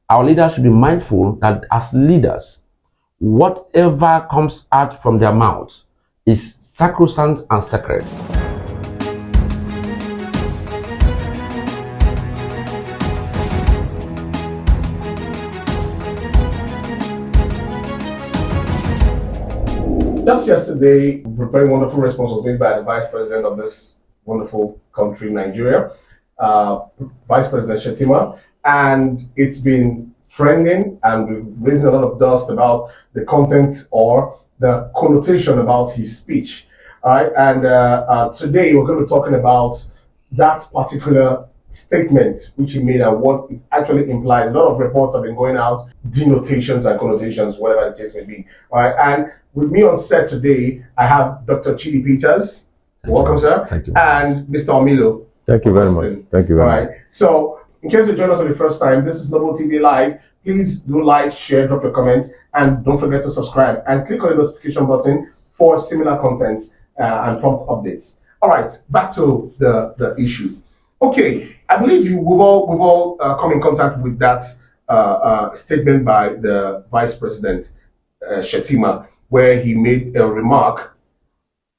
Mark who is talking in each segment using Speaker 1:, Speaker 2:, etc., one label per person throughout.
Speaker 1: our leaders should be mindful that as leaders, whatever comes out from their mouths is sacrosanct and sacred.
Speaker 2: Just yesterday, a very wonderful response was made by the Vice President of this wonderful country, Nigeria, Vice President Shettima, and it's been trending and raising a lot of dust about the content or the connotation about his speech. All right, and today we're going to be talking about that particular statement which he made and what it actually implies. A lot of reports have been going out, denotations and connotations, whatever the case may be. All right, and with me on set today, I have Dr. Chidi Peters. Welcome, sir.
Speaker 1: Thank you.
Speaker 2: And Mr. Omilo.
Speaker 3: Thank you very much. Thank you very much.
Speaker 2: All right. So, in case you join us for the first time, this is Noble TV Live. Please do like, share, drop your comments, and don't forget to subscribe and click on the notification button for similar contents and prompt updates. All right, back to the issue. Okay, I believe we've all come in contact with that statement by the Vice President Shettima, where he made a remark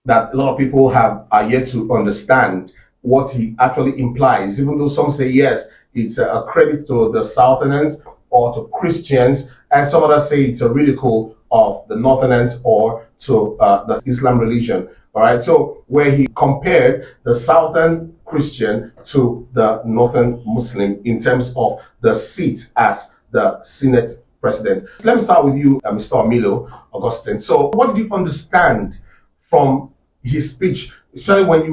Speaker 2: that a lot of people are yet to understand what he actually implies, even though some say yes, it's a credit to the Southerners or to Christians, and some others say it's a ridicule of the Northerners or to the Islam religion. All right, so where he compared the Southern Christian to the Northern Muslim in terms of the seat as the Senate president. Let me start with you, Mr. Omilo Augustine. So what did you understand from his speech, especially when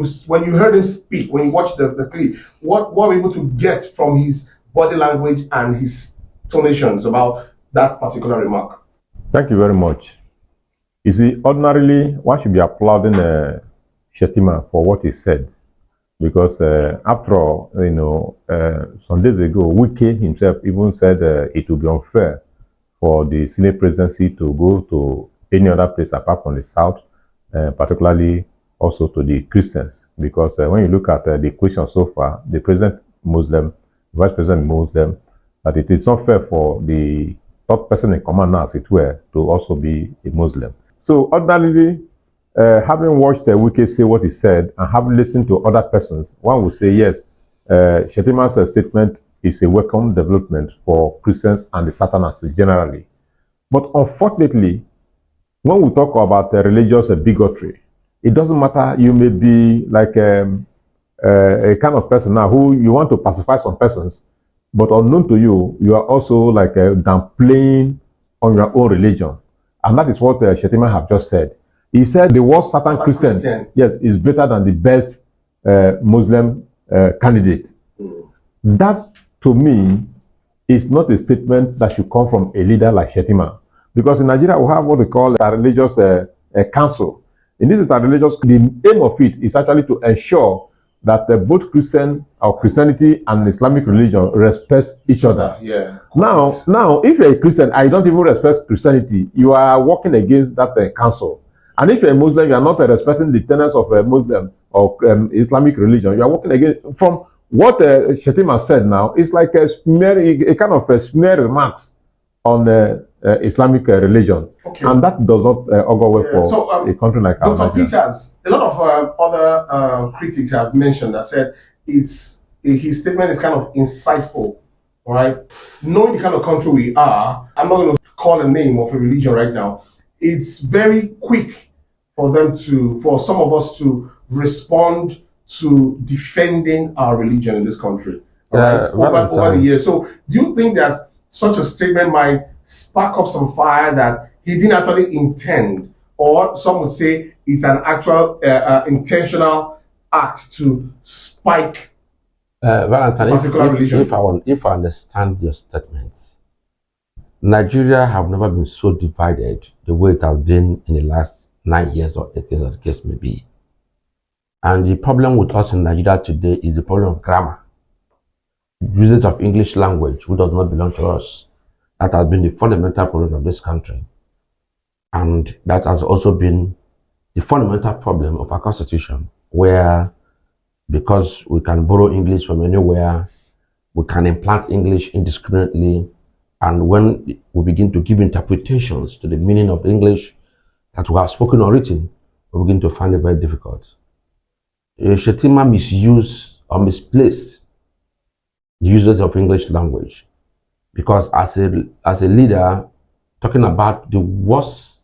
Speaker 2: you heard him speak, when you watched the clip? What were you able to get from his body language and his tonations about that particular remark?
Speaker 3: Thank you very much. You see, ordinarily, one should be applauding Shettima for what he said, because after all, some days ago, Wike himself even said it would be unfair for the Senate presidency to go to any other place apart from the South, particularly also to the Christians, because when you look at the equation so far, the president Muslim, vice president Muslim, that it is not fair for the top person in command now, as it were, to also be a Muslim. So ordinarily, having watched Wike say what he said and having listened to other persons, one would say yes, Shettima's statement is a welcome development for Christians and the Southerners generally. But unfortunately, when we talk about religious bigotry, it doesn't matter. You may be like a kind of person now who you want to pacify some persons, but unknown to you, you are also like downplaying on your own religion. And that is what Shettima have just said. He said the worst Southern Christian, yes, is better than the best Muslim candidate. That, to me, is not a statement that should come from a leader like Shettima. Because in Nigeria, we have what we call a religious council. In this religious, the aim of it is actually to ensure that both Christian or Christianity and Islamic religion respect each other.
Speaker 2: Yeah.
Speaker 3: Now, if you're a Christian and you don't even respect Christianity, you are working against that council. And if you're a Muslim, you are not respecting the tenets of a Muslim or Islamic religion. You are working against. From what Shettima said now, it's like a kind of smear remarks on Islamic religion. Okay. And that does not augur well for a country like ours.
Speaker 2: Dr. Peters, a lot of other critics have mentioned that said his statement is kind of insightful. All right, knowing the kind of country we are, I'm not going to call a name of a religion right now. It's very quick for some of us to respond to defending our religion in this country. All right, over the years. So, do you think that such a statement might spark up some fire that he didn't actually intend, or some would say it's an actual intentional act to spike
Speaker 1: Valentine,
Speaker 2: particular religion?
Speaker 1: If I understand your statements, Nigeria have never been so divided the way it has been in the last 9 years or 8 years, as the case may be. And the problem with us in Nigeria today is the problem of grammar, usage of English language, which does not belong to us. That has been the fundamental problem of this country. And that has also been the fundamental problem of our constitution, where because we can borrow English from anywhere, we can implant English indiscriminately, And when we begin to give interpretations to the meaning of English that we have spoken or written, we begin to find it very difficult. Shettima misused or misplaced the uses of English language because as a leader, talking about the worst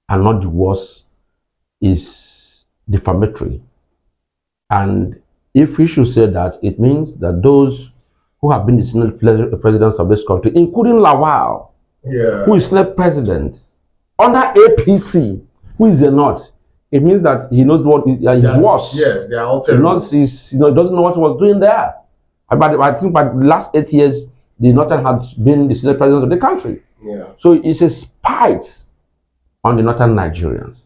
Speaker 1: and not the worst is defamatory. And if we should say that, it means that those who have been the Senate presidents of this country, including Lawal, who is Senate president, under APC, who is a not, it means that he knows what is worse.
Speaker 2: Yes, they are all terrible.
Speaker 1: He doesn't know what he was doing there. But I think by the last 8 years, the Northern has been the Senate president of the country.
Speaker 2: Yeah.
Speaker 1: So it's a spite on the Northern Nigerians.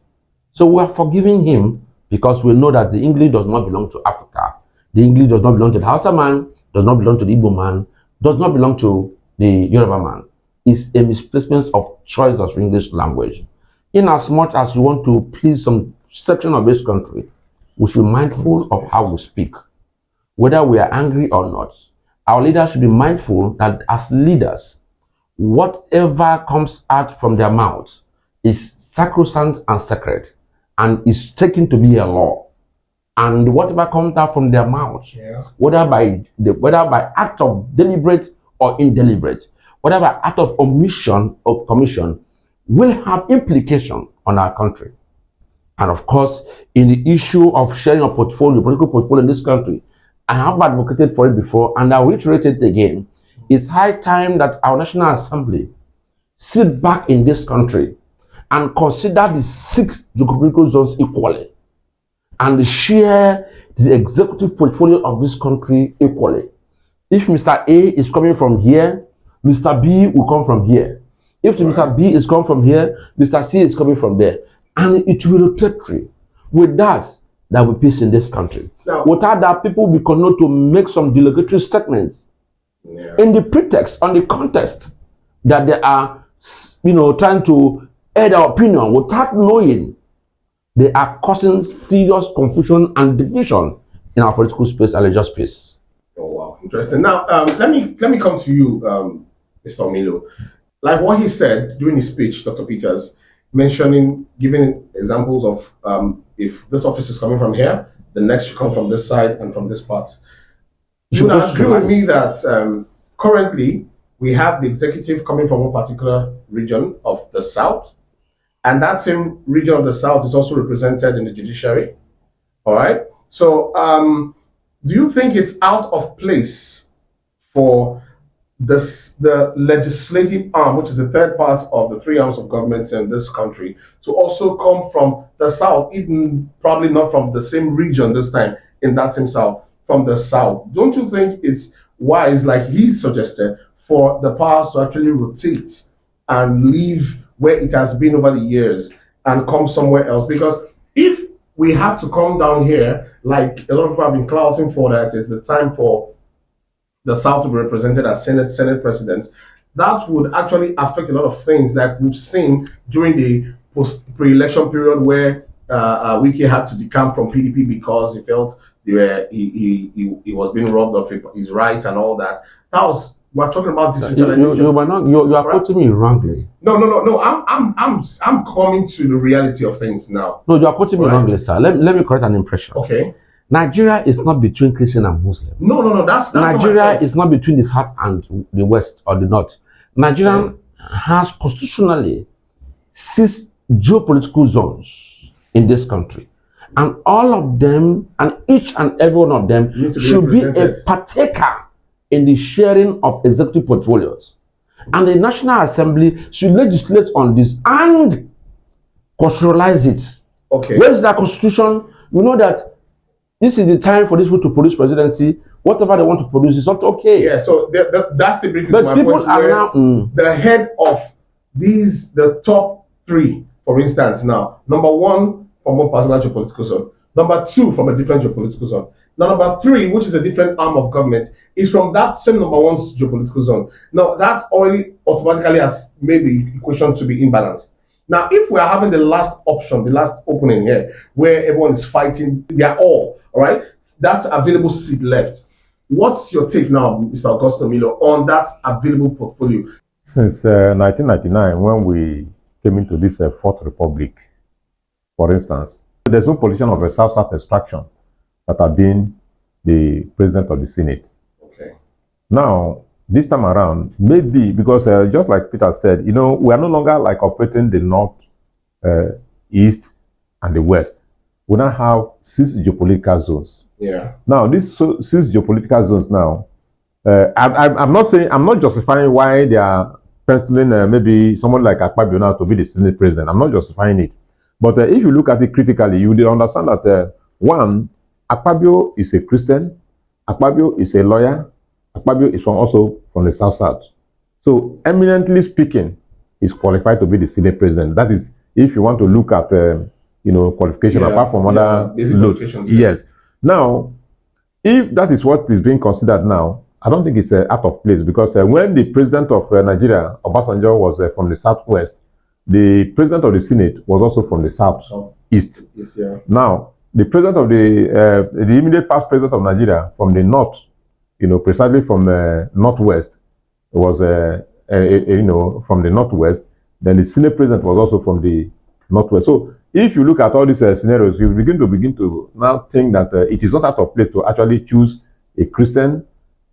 Speaker 1: So we are forgiving him because we know that the English does not belong to Africa. The English does not belong to the Hausa man, does not belong to the Igbo man, does not belong to the Yoruba man. It's a misplacement of choice of English language. In as much as we want to please some section of this country, we should be mindful of how we speak. Whether we are angry or not, our leaders should be mindful that as leaders, whatever comes out from their mouths is sacrosanct and sacred and is taken to be a law. And whatever comes out from their mouths, whether by act of deliberate or indeliberate, whether by act of omission or commission, will have implication on our country. And of course, in the issue of sharing a portfolio, political portfolio in this country, I have advocated for it before, and I'll reiterate it again. It's high time that our National Assembly sit back in this country and consider the 6 geographical zones equally and share the executive portfolio of this country equally. If Mr. A is coming from here, Mr. B will come from here. If Mr. B is coming from here, Mr. C is coming from there. And it will rotatory. With that, there will be peace in this country.
Speaker 2: Now,
Speaker 1: without that, people will continue to make some delegatory statements in the pretext, on the context that they are, trying to add their opinion without knowing they are causing serious confusion and division in our political space and religious space.
Speaker 2: Oh wow, interesting. Now, let me come to you, Mr. Omilo. Like what he said during his speech, Dr. Peters, giving examples of if this office is coming from here, the next should come from this side and from this part. You would agree with me that currently we have the executive coming from a particular region of the South, and that same region of the South is also represented in the judiciary. All right. So, do you think it's out of place for the legislative arm, which is the third part of the 3 arms of government in this country, to also come from the South, even probably not from the same region this time, in that same South, from the South? Don't you think it's wise, like he suggested, for the powers to actually rotate and leave where it has been over the years and come somewhere else? Because if we have to come down here, like a lot of people have been clouting for, that it's the time for the South to be represented as Senate president, that would actually affect a lot of things like we've seen during the pre-election period where Wiki had to decamp from PDP because he felt he was being robbed of his rights and all that. We're talking about this.
Speaker 1: You are quoting me wrongly.
Speaker 2: No. I'm coming to the reality of things now.
Speaker 1: No, you are quoting me wrongly, sir. Let me correct an impression.
Speaker 2: Okay.
Speaker 1: Nigeria is not between Christian and Muslim.
Speaker 2: No. That's
Speaker 1: Nigeria is not between the South and the West or the North. Nigeria has constitutionally 6 geopolitical zones in this country. And all of them, and each and every one of them, should be a partaker in the sharing of executive portfolios. And the National Assembly should legislate on this and constitutionalize it.
Speaker 2: Okay.
Speaker 1: Where is that constitution? We know that this is the time for these people to produce presidency. Whatever they want to produce is not okay.
Speaker 2: Yeah, so that's the big
Speaker 1: but
Speaker 2: my
Speaker 1: people
Speaker 2: point
Speaker 1: are
Speaker 2: where
Speaker 1: now
Speaker 2: the head of the top 3, for instance, now, number 1 from one particular geopolitical zone, number 2 from a different geopolitical zone. Now, number 3, which is a different arm of government, is from that same number 1's geopolitical zone. Now, that already automatically has made the equation to be imbalanced. Now, if we are having the last option, the last opening here, where everyone is fighting their all right, that available seat left, what's your take now, Mr. Augusto Milo, on that available portfolio?
Speaker 3: Since 1999, when we came into this Fourth Republic, for instance, there's no politician of a South-South extraction that have been the president of the Senate.
Speaker 2: Okay.
Speaker 3: Now, this time around, maybe because just like Peter said, you know, we are no longer like operating the North, East, and the West. We now have 6 geopolitical zones.
Speaker 2: Yeah.
Speaker 3: Now, these 6 geopolitical zones now, I'm not saying, I'm not justifying why they are penciling maybe someone like Akpabio now to be the Senate president. I'm not justifying it. But if you look at it critically, you will understand that one, Akpabio is a Christian, Akpabio is a lawyer, Akpabio is also from the South-South. So, eminently speaking, he's qualified to be the Senate president. That is, if you want to look at, you know, qualification apart from other
Speaker 2: qualifications.
Speaker 3: Yes. Now, if that is what is being considered now, I don't think it's out of place because when the president of Nigeria, Obasanjo, was from the Southwest, the president of the Senate was also from the Southeast.
Speaker 2: Yes, yeah.
Speaker 3: Now, the president of the immediate past president of Nigeria from the North, you know, precisely from Northwest, was you know, from the Northwest. Then the Senate president was also from the Northwest. So if you look at all these scenarios, you begin to now think that it is not out of place to actually choose a Christian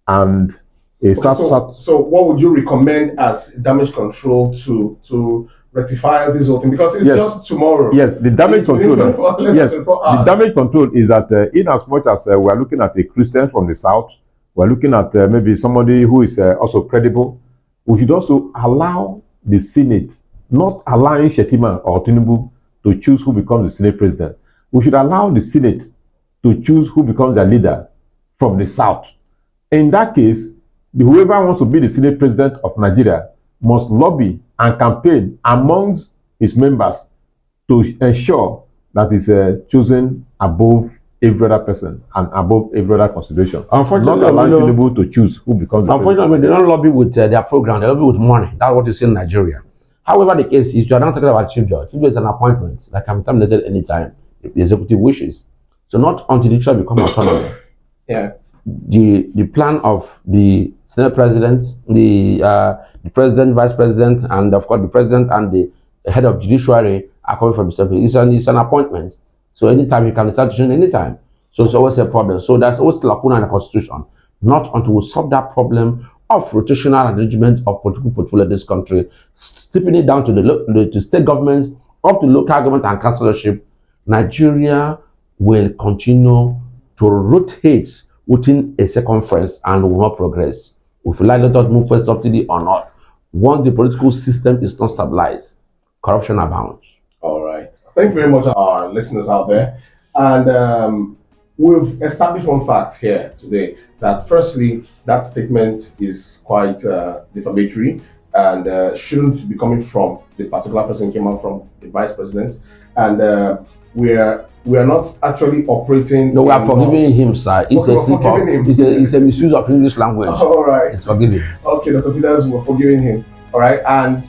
Speaker 3: and a South.
Speaker 2: So what would you recommend as damage control to rectify this whole thing? Because it's just tomorrow.
Speaker 3: Yes, the damage control. The damage control is that in as much as we are looking at a Christian from the South, we are looking at maybe somebody who is also credible. We should also allow the Senate, not allowing Shettima or Tinubu to choose who becomes the Senate president. We should allow the Senate to choose who becomes their leader from the South. In that case, whoever wants to be the Senate president of Nigeria must lobby and campaign amongst his members to ensure that he's chosen above every other person and above every other consideration.
Speaker 1: Unfortunately,
Speaker 3: not allowing people to choose who becomes the
Speaker 1: unfortunately, they don't lobby with their program, they lobby with money. That's what you see in Nigeria. However, the case is, you are not talking about chief judge. Chief judge is an appointment that can be terminated anytime if the executive wishes. So not until the judiciary become autonomous.
Speaker 2: Yeah.
Speaker 1: The plan of the Senate president, the president, vice president, and of course the president and the head of judiciary are coming from the same. It's an appointment. So anytime you can start decision anytime. So it's always a problem. So there's always a lacuna in the constitution. Not until we solve that problem of rotational arrangement of political portfolio in this country, stripping it down to the state governments, up to local government and councillorship, Nigeria will continue to rotate within a circumference and will not progress. If you like, let us move first subsidy or not. Once the political system is not stabilized, corruption abounds.
Speaker 2: All right. Thank you very much, our listeners out there. And we've established one fact here today, that firstly, that statement is quite defamatory and shouldn't be coming from the particular person who came out from the vice president. And we are not actually operating.
Speaker 1: No, we are forgiving him, sir. It's a slip up. It's a misuse of English language.
Speaker 2: All right.
Speaker 1: It's forgiven.
Speaker 2: Okay, Dr. Peters, we're forgiving him. All right. And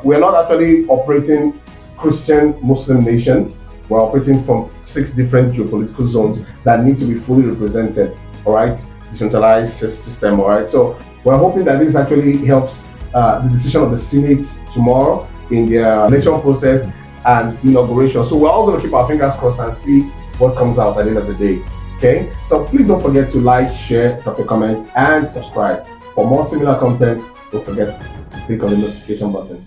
Speaker 2: we're not actually operating Christian Muslim nation. We're operating from 6 different geopolitical zones that need to be fully represented. All right. Decentralized system. All right. So we're hoping that this actually helps the decision of the Senate tomorrow in their election process and inauguration. So we're all going to keep our fingers crossed and see what comes out at the end of the day. Okay, so please don't forget to like, share, drop your comments, and subscribe. For more similar content, don't forget to click on the notification button.